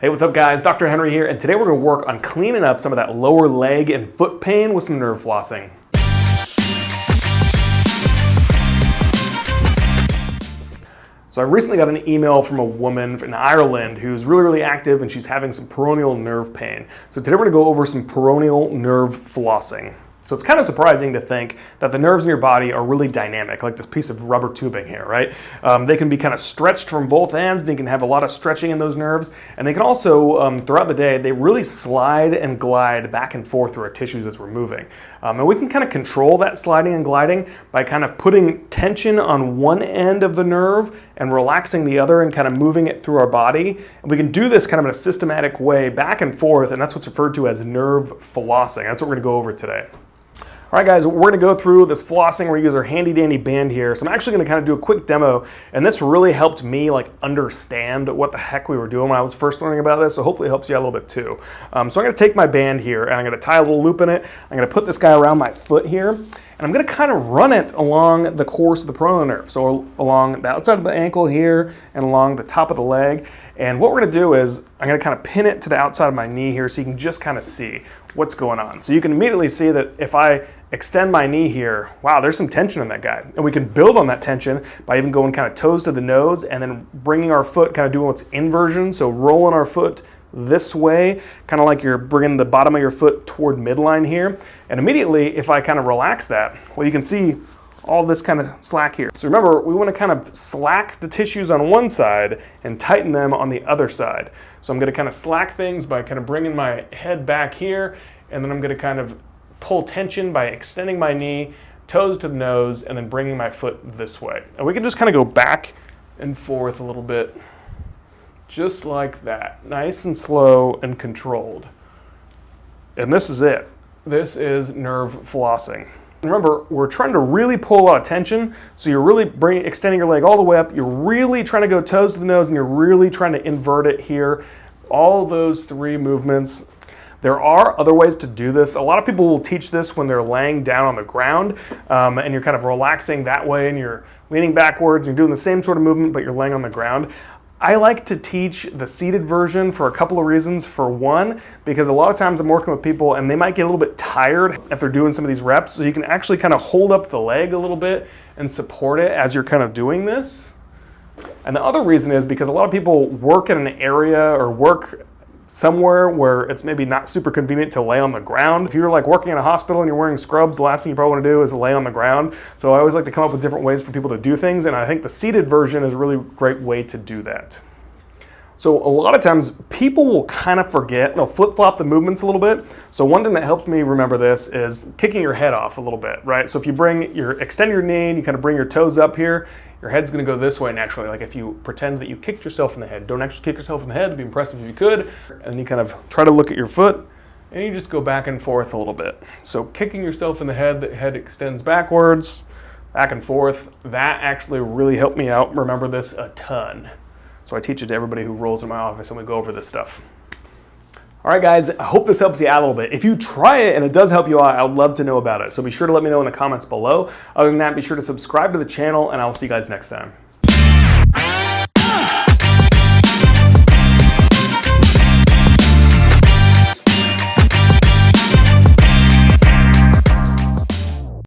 Hey, what's up guys? Dr. Henry here, and today we're going to work on cleaning up some of that lower leg and foot pain with some nerve flossing. So I recently got an email from a woman in Ireland who's really active and she's having some peroneal nerve pain. So today we're going to go over some peroneal nerve flossing. So it's kind of surprising to think that the nerves in your body are really dynamic, like this piece of rubber tubing here, right? They can be kind of stretched from both ends, and you can have a lot of stretching in those nerves. And they can also, throughout the day, they really slide and glide back and forth through our tissues as we're moving. And we can kind of control that sliding and gliding by kind of putting tension on one end of the nerve and relaxing the other and kind of moving it through our body. And we can do this kind of in a systematic way back and forth, and that's what's referred to as nerve flossing. That's what we're going to go over today. All right guys, we're going to go through this flossing. We're going to use our handy dandy band here. So I'm actually going to kind of do a quick demo, and this really helped me understand what the heck we were doing when I was first learning about this, so hopefully it helps you out a little bit too. So I'm going to take my band here and I'm going to tie a little loop in it. I'm going to put this guy around my foot here, and I'm going to kind of run it along the course of the peroneal nerve. So along the outside of the ankle here and along the top of the leg. And what we're going to do is I'm going to kind of pin it to the outside of my knee here so you can just kind of see what's going on. So you can immediately see that if I extend my knee here, wow, there's some tension in that guy. And we can build on that tension by even going kind of toes to the nose and then bringing our foot, kind of doing what's inversion. So rolling our foot this way, kind of like you're bringing the bottom of your foot toward midline here. And immediately, if I kind of relax that, well, you can see all this kind of slack here. So remember, we want to kind of slack the tissues on one side and tighten them on the other side. So I'm going to kind of slack things by kind of bringing my head back here, and then I'm going to kind of pull tension by extending my knee, toes to the nose, and then bringing my foot this way. And we can just kind of go back and forth a little bit, just like that. Nice and slow and controlled. And this is it. This is nerve flossing. Remember, we're trying to really pull a lot of tension, so you're really extending your leg all the way up, you're really trying to go toes to the nose, and you're really trying to invert it here. All those three movements. There are other ways to do this. A lot of people will teach this when they're laying down on the ground, and you're kind of relaxing that way, and you're leaning backwards, you're doing the same sort of movement, but you're laying on the ground. I like to teach the seated version for a couple of reasons. For one, because a lot of times I'm working with people and they might get a little bit tired if they're doing some of these reps, so you can actually kind of hold up the leg a little bit and support it as you're kind of doing this. And the other reason is because a lot of people work in an area or work somewhere where it's maybe not super convenient to lay on the ground. If you're like working in a hospital and you're wearing scrubs, the last thing you probably want to do is lay on the ground. So I always like to come up with different ways for people to do things, and I think the seated version is a really great way to do that. So a lot of times people will kind of forget, they'll flip-flop the movements a little bit. So one thing that helps me remember this is kicking your head off a little bit, right? So if you extend your knee and you kind of bring your toes up here, your head's gonna go this way naturally. Like if you pretend that you kicked yourself in the head. Don't actually kick yourself in the head, it'd be impressive if you could. And then you kind of try to look at your foot and you just go back and forth a little bit. So kicking yourself in the head extends backwards, back and forth. That actually really helped me out. Remember this a ton. So I teach it to everybody who rolls in my office and we go over this stuff. All right guys, I hope this helps you out a little bit. If you try it and it does help you out, I would love to know about it. So be sure to let me know in the comments below. Other than that, be sure to subscribe to the channel, and I will see you guys next time.